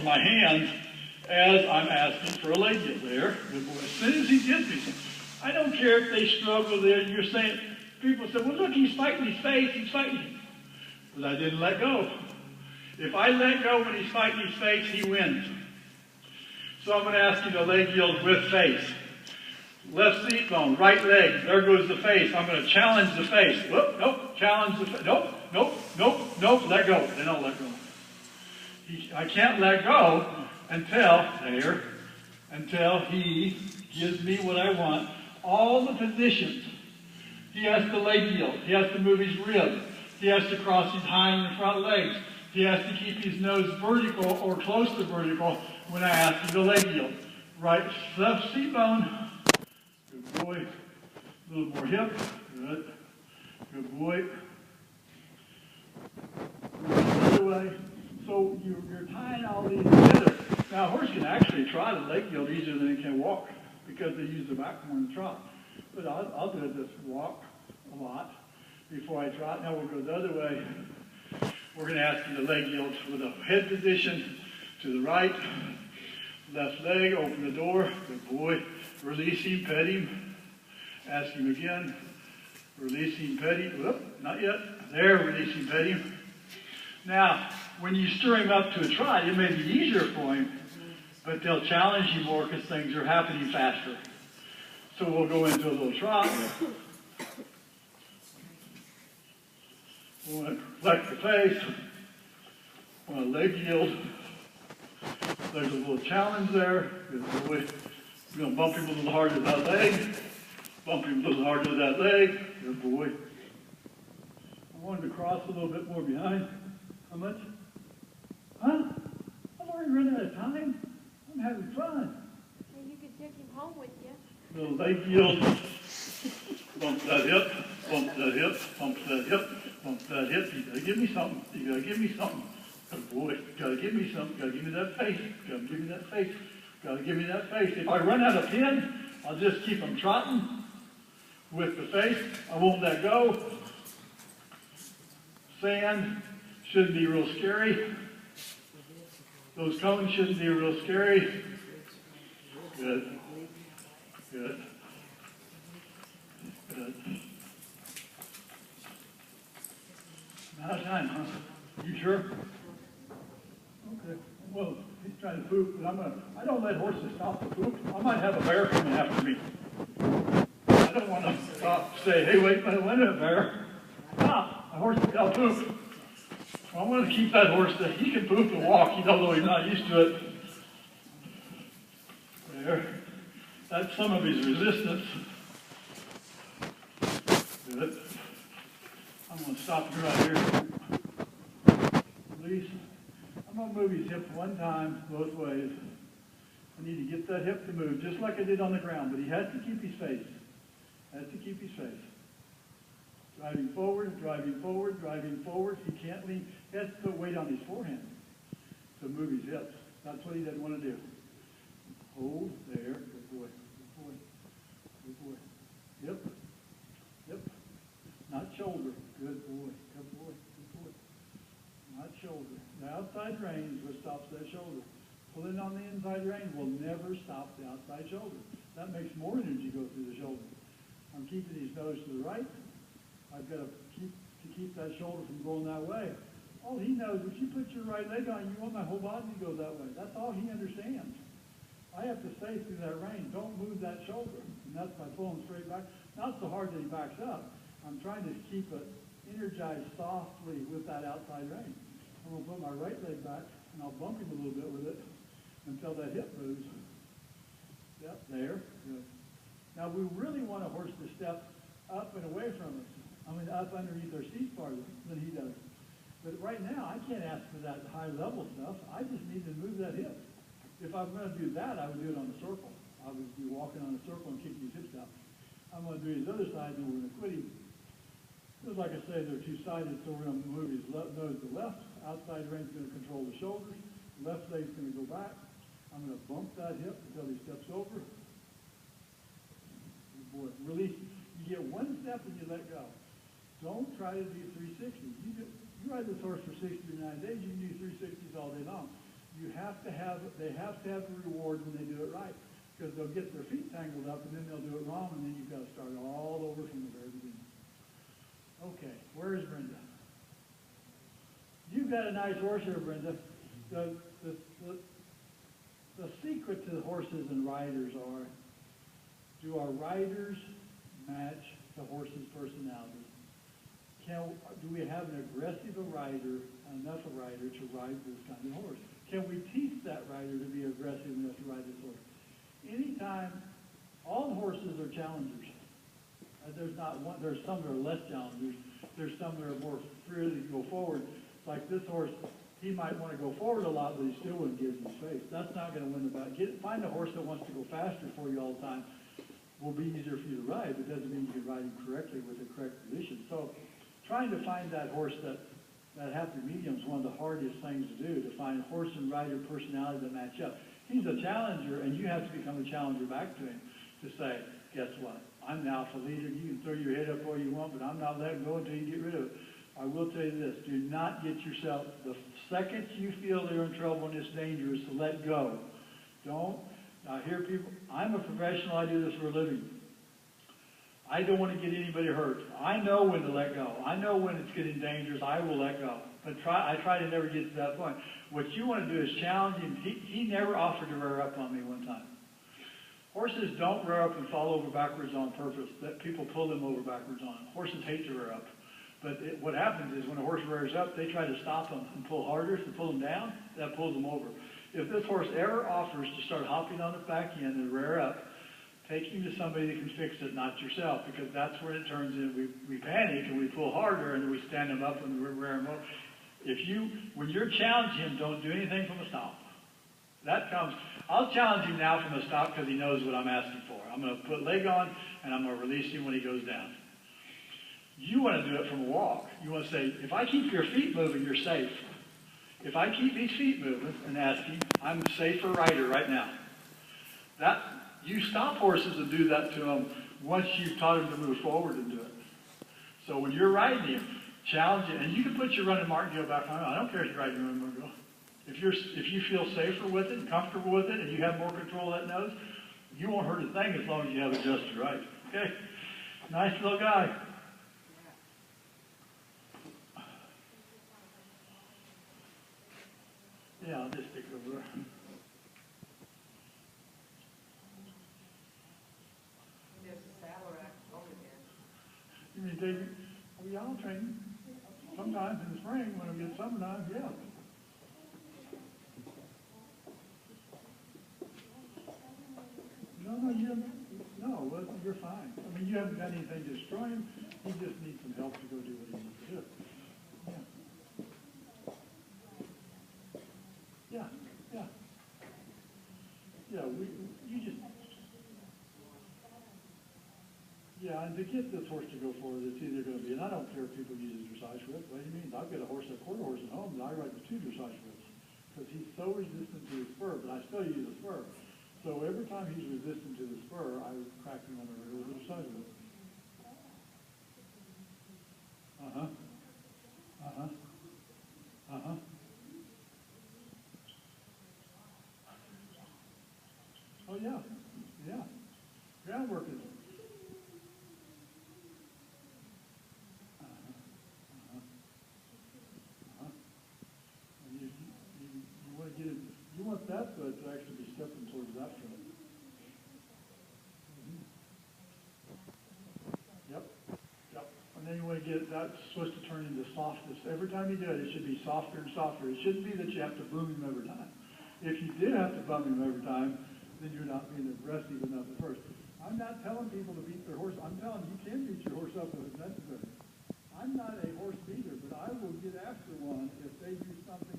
my hands as I'm asking for a leg yield there. Good boy. As soon as he gives me some, I don't care if they struggle there. You're saying, people say, well, look, he's fighting his face. He's fighting. But I didn't let go. If I let go when he's fighting his face, he wins. So I'm going to ask you to leg yield with face. Left seat bone, right leg. There goes the face. I'm going to challenge the face. Whoop, nope. Challenge the face. Nope, nope, nope, nope. Let go. They don't let go. I can't let go until he gives me what I want. All the positions. He has to leg yield. He has to move his ribs. He has to cross his hind and front legs. He has to keep his nose vertical or close to vertical when I ask him to leg yield. Right, left seat bone. Good boy. A little more hip. Good. Good boy. The other way. So you're tying all these together. Now, a horse can actually trot a leg yield easier than it can walk because they use the back more than trot. But I'll do this walk a lot before I trot. Now we'll go the other way. We're going to ask you to leg yield with a head position to the right. Left leg, open the door. Good boy. Release him, pet him. Ask him again. Release him, pet him. Whoop, not yet. There, release him, pet him. Now, when you stir him up to a trot, it may be easier for him, but they'll challenge you more because things are happening faster. So we'll go into a little trot. We'll flex the face. We'll leg yield. There's a little challenge there. Good boy. We're going to bump him a little harder with that leg. Bump him a little harder with that leg. Good boy. I wanted to cross a little bit more behind. How much? Huh? I've already run out of time. I'm having fun. And you could take him home with you. Little leg yield. Bump that hip. Bump that hip. Bump that hip. Bump that hip. You gotta give me something. You gotta give me something. Good boy. Gotta give me something. Gotta give me that face. Gotta give me that face. Gotta give me that face. If I run out of pin, I'll just keep them trotting with the face. I won't let go. Sand shouldn't be real scary. Those cones shouldn't be real scary. Good. Good. Good. Out of time, huh? You sure? Okay. Well, he's trying to poop, but I don't let horses stop to poop. I might have a bear coming after me. I don't want to stop and say, hey, wait a minute, bear. Stop. A horse will poop. I want to keep that horse that he can poop and walk, although he's not used to it. There. That's some of his resistance. Good. I'm going to stop him right here. Release. I'm going to move his hip one time, both ways. I need to get that hip to move, just like I did on the ground, but he has to keep his face. Has to keep his face. Driving forward, driving forward, driving forward. He can't lean. He has to put weight on his forehand to move his hips. That's what he doesn't want to do. Hold there. Good boy. Good boy. Good boy. Yep. Yep. Not shoulder. Good boy. Good boy. Good boy. Not shoulder. The outside rein is what stops that shoulder. Pulling on the inside rein will never stop the outside shoulder. That makes more energy go through the shoulder. I'm keeping his nose to the right. I've got to keep that shoulder from going that way. All he knows, if you put your right leg on, you want my whole body to go that way. That's all he understands. I have to say through that rein, don't move that shoulder. And that's by pulling straight back. Not so hard that he backs up. I'm trying to keep it energized softly with that outside rein. I'm going to put my right leg back, and I'll bump him a little bit with it until that hip moves. Yep, there. Good. Now, we really want a horse to step up and away from us. I mean, up underneath our seat farther than he does. But right now, I can't ask for that high-level stuff. I just need to move that hip. If I'm going to do that, I would do it on a circle. I would be walking on a circle and kicking his hips out. I'm going to do his other side, and we're going to quit him. Just like I say, they're two-sided, so we're going to move his nose to the left. Outside rein is going to control the shoulders. Left leg's going to go back. I'm going to bump that hip until he steps over. Good boy. Release. You get one step and you let go. Don't try to do 360s. You ride this horse for 60 or 90 days, you can do 360s all day long. they have to have the reward when they do it right. Because they'll get their feet tangled up and then they'll do it wrong and then you've got to start all over from the very beginning. Okay, where is Brenda? You've got a nice horse here, Brenda. The secret to the horses and riders are, do our riders match the horse's personality? Do we have an aggressive rider, enough a rider to ride this kind of horse? Can we teach that rider to be aggressive enough to ride this horse? Anytime, all horses are challengers. There's not one. There's some that are less challengers. There's some that are more freely go forward. Like this horse, he might want to go forward a lot, but he still wouldn't give you space. That's not going to win the battle. Find a horse that wants to go faster for you all the time. Will be easier for you to ride, but doesn't mean you can ride him correctly with the correct position. So, trying to find that horse that happy medium is one of the hardest things to do. To find horse and rider personality that match up. He's a challenger, and you have to become a challenger back to him to say, guess what? I'm the alpha leader. You can throw your head up all you want, but I'm not letting go until you get rid of it. I will tell you this, do not get yourself, the second you feel they're in trouble and it's dangerous, to let go. Don't. I hear people, I'm a professional, I do this for a living. I don't want to get anybody hurt. I know when to let go. I know when it's getting dangerous, I will let go. But I try to never get to that point. What you want to do is challenge him. He never offered to rear up on me one time. Horses don't rear up and fall over backwards on purpose. That people pull them over backwards on. Horses hate to rear up. But what happens is when a horse rears up, they try to stop him and pull harder to pull him down. That pulls him over. If this horse ever offers to start hopping on the back end and rear up, take him to somebody that can fix it, not yourself, because that's where it turns in. We panic and we pull harder and we stand him up and we rear him up. When you're challenging him, don't do anything from a stop. I'll challenge him now from a stop because he knows what I'm asking for. I'm going to put leg on and I'm going to release him when he goes down. You want to do it from a walk. You want to say, if I keep your feet moving, you're safe. If I keep these feet moving and asking, I'm a safer rider right now. You stop horses and do that to them once you've taught them to move forward and do it. So when you're riding him, challenge it. And you can put your running martingale back on. I don't care if you're riding your running martingale. If you feel safer with it and comfortable with it and you have more control of that nose, you won't hurt a thing as long as you have it adjusted right. Okay? Nice little guy. Yeah, I'll just stick it over there. You mean David? Well, yeah, I'll train sometimes in the spring when we get summertime, yeah. No, you're fine. I mean, you haven't done anything to destroy him. He just needs some help to go do what he needs to do. Yeah. Yeah, and to get this horse to go forward, it's either going to be, and I don't care if people use a dressage whip. What do you mean? I've got a quarter horse at home that I ride with 2 dressage whips because he's so resistant to the spur, but I still use a spur. So every time he's resistant to the spur, I crack him on the rear with a dressage whip. Oh, yeah. Groundwork is... You want that foot to actually be stepping towards that foot. Yep. And then you want to get that's supposed to turn into softness. Every time you do it, it should be softer and softer. It shouldn't be that you have to boom him every time. If you did have to bum him every time, then you're not being aggressive enough at first. I'm not telling people to beat their horse. I'm telling you can beat your horse up if it's necessary. I'm not a horse beater, but I will get after one if they do something